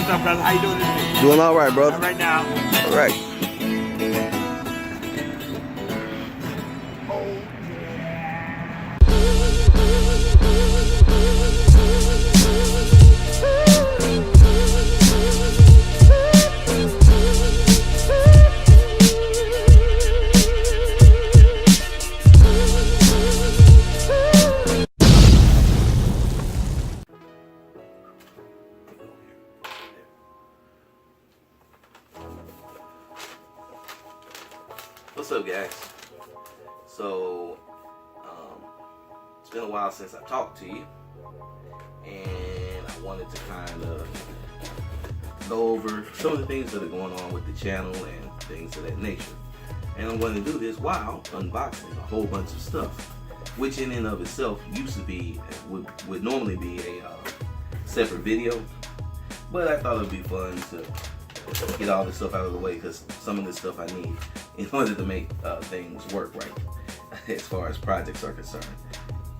What's up, brother? How you doing today? Doing all right, brother. All right now. All right. What's up, guys? So, it's been a while since I talked to you, and I wanted to kind of go over some of the things that are going on with the channel and things of that nature. And I'm going to do this while unboxing a whole bunch of stuff, which in and of itself used to be, would normally be a separate video, but I thought it would be fun to get all this stuff out of the way because some of this stuff I need in order to make things work right as far as projects are concerned.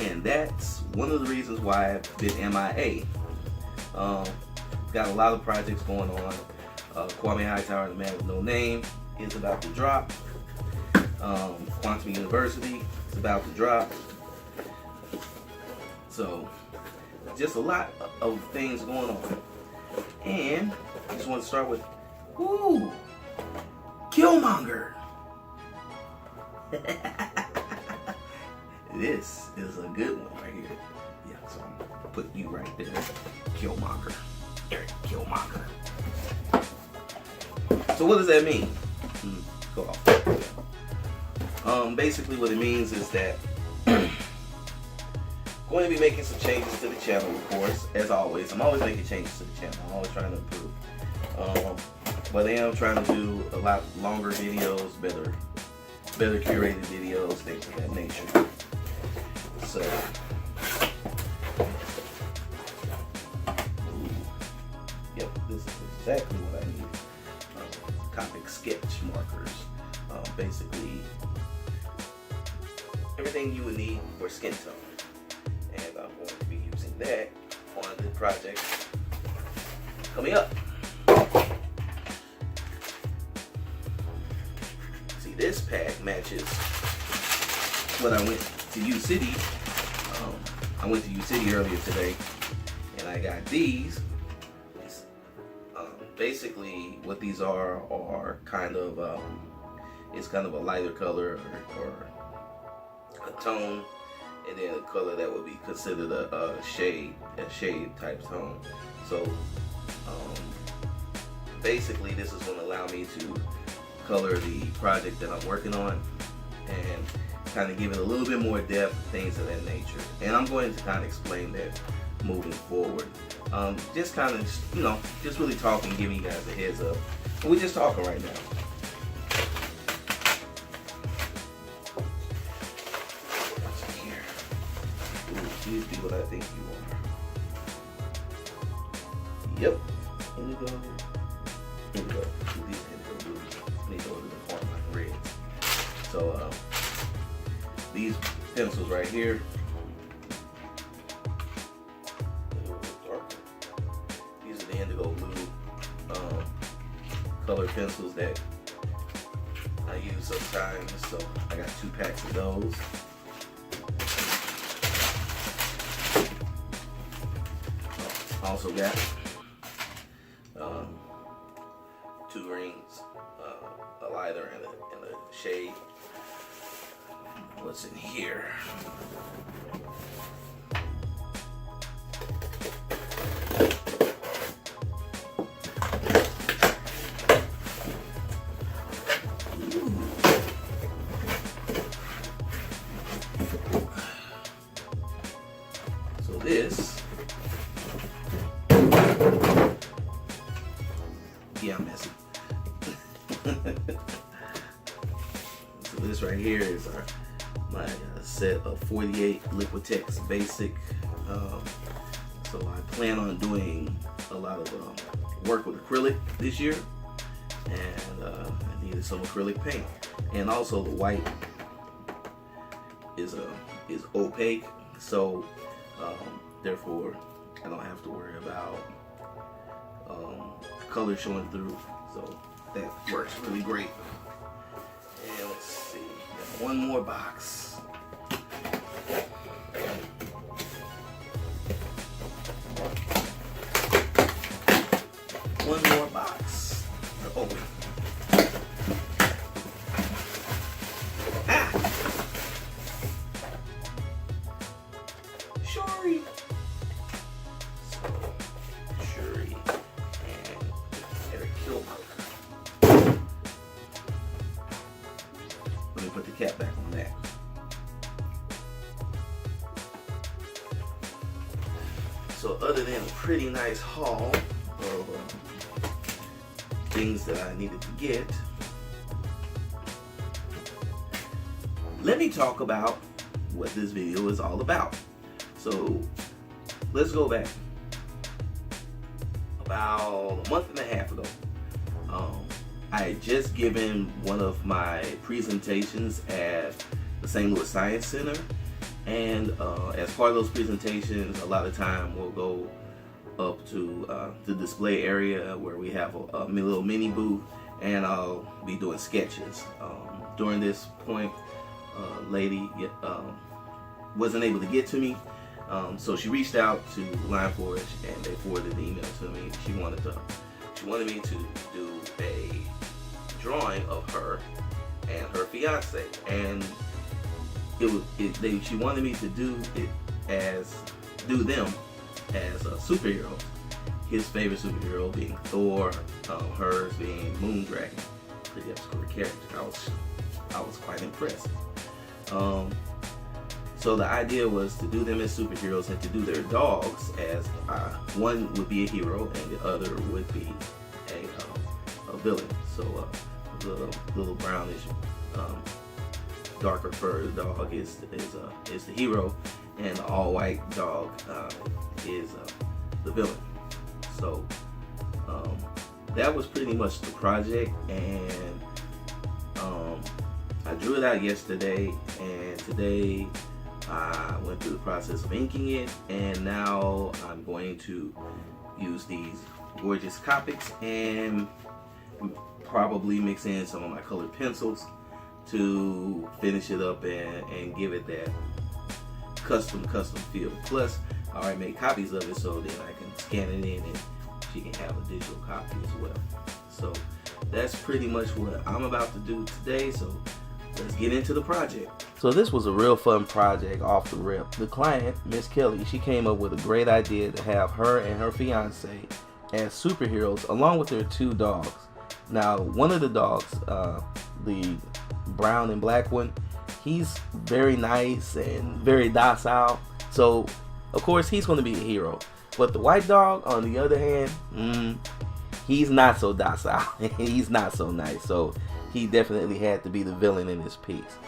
And that's one of the reasons why I've been MIA. Got a lot of projects going on. Kwame Hightower, the man with no name, is about to drop. Quantum University is about to drop. So just a lot of things going on. And I just want to start with, ooh, Killmonger. This is a good one right here. Yeah, so I'm gonna put you right there. Killmonger. Eric Killmonger. So what does that mean? Go off. Basically what it means is that going to be making some changes to the channel, of course, as always. I'm always making changes to the channel. I'm always trying to improve. But I am trying to do a lot longer videos, better curated videos, things of that nature. So, yep, this is exactly what I need. Copic sketch markers. Basically, everything you would need for skin tone. And I'm going to be using that on the project coming up. See, this pack matches when I went to U City. I went to U City earlier today, and I got these. Basically, what these are kind of it's kind of a lighter color or a tone, and then a color that would be considered a shade type tone. So basically this is going to allow me to color the project that I'm working on and kind of give it a little bit more depth, things of that nature. And I'm going to kind of explain that moving forward. Just kind of, just really talking, giving you guys a heads up. But we're just talking right now. Please be what I think you are. Yep. Here we go. Here we go. These indigo blues. They go to the corner like red. So these pencils right here. A little bit darker. These are the indigo blue color pencils that I use sometimes. So I got 2 packs of those. Also got 2 rings, a lighter and a shade. What's in here? So this. Yeah, I'm messy. So this right here is my set of 48 Liquitex Basic. So I plan on doing a lot of work with acrylic this year, and I needed some acrylic paint. And also the white is opaque, so therefore I don't have to worry about color showing through. So that works really great. And let's see, got one more box. One more box to open. Shuri. So, Shuri and Eric Kilmer. Let me put the cap back on that. So other than a pretty nice haul of things that I needed to get, let me talk about what this video is all about. So let's go back about a month and a half ago. I had just given one of my presentations at the St. Louis Science Center, and as part of those presentations, a lot of time we'll go up to the display area where we have a little mini booth, and I'll be doing sketches. During this point, lady wasn't able to get to me, so she reached out to Line Forge and they forwarded the email to me. She wanted me to do a drawing of her and her fiance, and she wanted me to do them as superheroes. His favorite superhero being Thor, hers being Moondragon. Pretty obscure character. I was quite impressed. So the idea was to do them as superheroes and to do their dogs as one would be a hero and the other would be a villain. So the little brownish, darker fur dog is the hero, and the all white dog is the villain. So that was pretty much the project, and I drew it out yesterday, and today I went through the process of inking it, and now I'm going to use these gorgeous Copics and probably mix in some of my colored pencils to finish it up and give it that custom feel. Plus, I already made copies of it, so then I can scan it in and she can have a digital copy as well. So that's pretty much what I'm about to do today, so let's get into the project. So this was a real fun project off the rip. The client, Miss Kelly, she came up with a great idea to have her and her fiance as superheroes along with their two dogs. Now, one of the dogs, the brown and black one, he's very nice and very docile, so of course he's going to be a hero. But the white dog, on the other hand, he's not so docile. He's not so nice, so he definitely had to be the villain in this piece.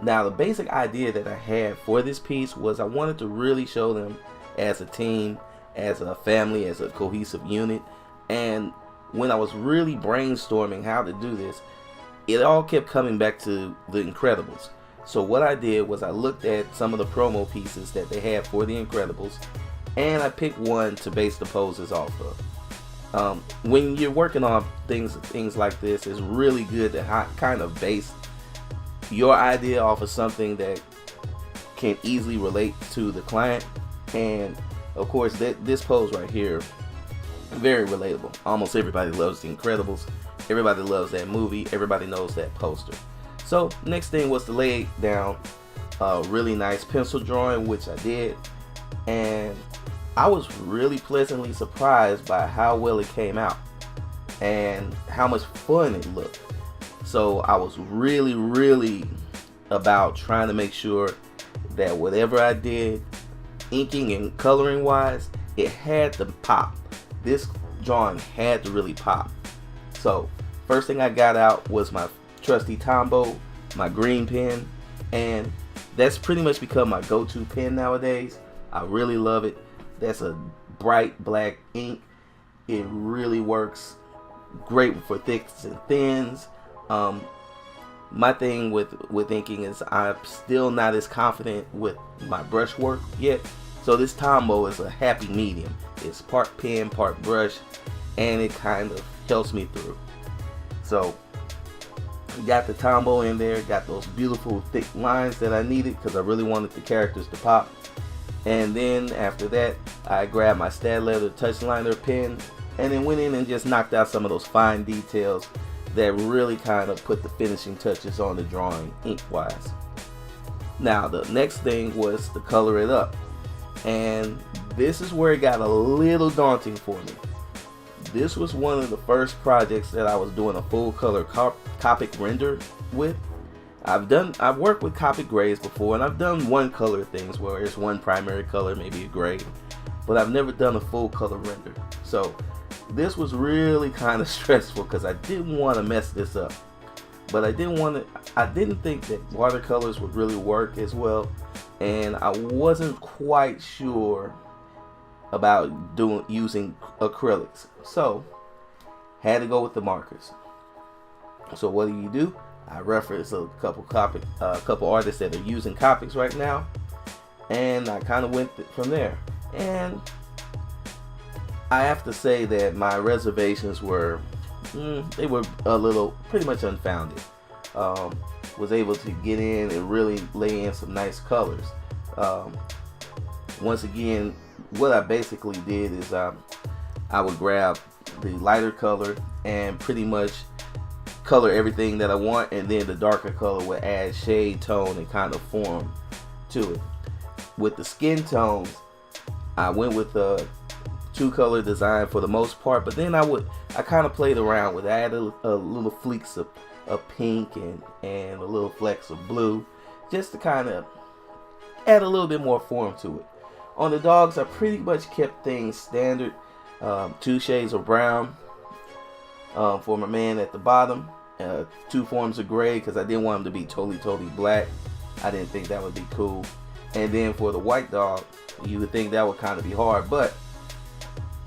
Now, the basic idea that I had for this piece was I wanted to really show them as a team, as a family, as a cohesive unit. And when I was really brainstorming how to do this, it all kept coming back to The Incredibles. So what I did was I looked at some of the promo pieces that they had for The Incredibles, and I picked one to base the poses off of. When you're working on things like this, it's really good to kind of base your idea off of something that can easily relate to the client. And of course, this pose right here, very relatable. Almost everybody loves The Incredibles. Everybody loves that movie. Everybody knows that poster. So next thing was to lay down a really nice pencil drawing, which I did, and I was really pleasantly surprised by how well it came out and how much fun it looked. So I was really about trying to make sure that whatever I did, inking and coloring wise, it had to pop. This drawing had to really pop. So first thing I got out was my trusty Tombow, my green pen, and that's pretty much become my go-to pen nowadays. I really love it. That's a bright black ink. It really works great for thicks and thins. My thing with inking is I'm still not as confident with my brush work yet. So this Tombow is a happy medium. It's part pen, part brush, and it kind of helps me through. So got the Tombow in there, got those beautiful thick lines that I needed because I really wanted the characters to pop. And then after that, I grabbed my Stat Leather Touch Liner pen and then went in and just knocked out some of those fine details that really kind of put the finishing touches on the drawing ink wise. Now the next thing was to color it up, and this is where it got a little daunting for me. This was one of the first projects that I was doing a full color Copic render with. I've worked with Copic grays before, and I've done one color things where it's one primary color, maybe a gray, but I've never done a full color render. So this was really kind of stressful because I didn't want to mess this up, but I didn't think that watercolors would really work as well, and I wasn't quite sure about using acrylics, so had to go with the markers. So what do? I reference a couple artists that are using Copics right now, and I kind of went from there. And I have to say that my reservations were they were pretty much unfounded. Was able to get in and really lay in some nice colors. Once again, what I basically did is I would grab the lighter color and pretty much color everything that I want, and then the darker color would add shade, tone, and kind of form to it. With the skin tones, I went with a two-color design for the most part, but then I kind of played around with added a little fleeks of pink and a little flecks of blue, just to kind of add a little bit more form to it. On the dogs, I pretty much kept things standard. 2 shades of brown for my man at the bottom, 2 forms of gray because I didn't want him to be totally black. I didn't think that would be cool. And then for the white dog, you would think that would kind of be hard, but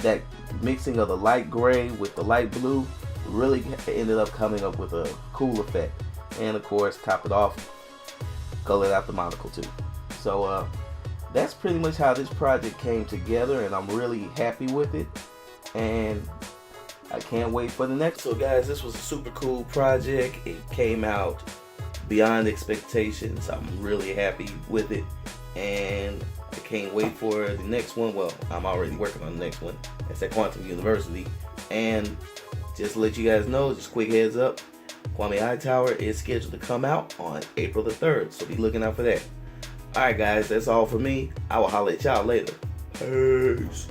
that mixing of the light gray with the light blue really ended up coming up with a cool effect. And of course, top it off, colored out the monocle too. So that's pretty much how this project came together, and I'm really happy with it, and I can't wait for the next. So guys, this was a super cool project. It came out beyond expectations. I'm really happy with it, and I can't wait for the next one. Well, I'm already working on the next one. It's at Quantum University. And just to let you guys know, just quick heads up, Kwame Hightower is scheduled to come out on April the 3rd, so be looking out for that. Alright guys, that's all for me. I will holler at y'all later. Peace.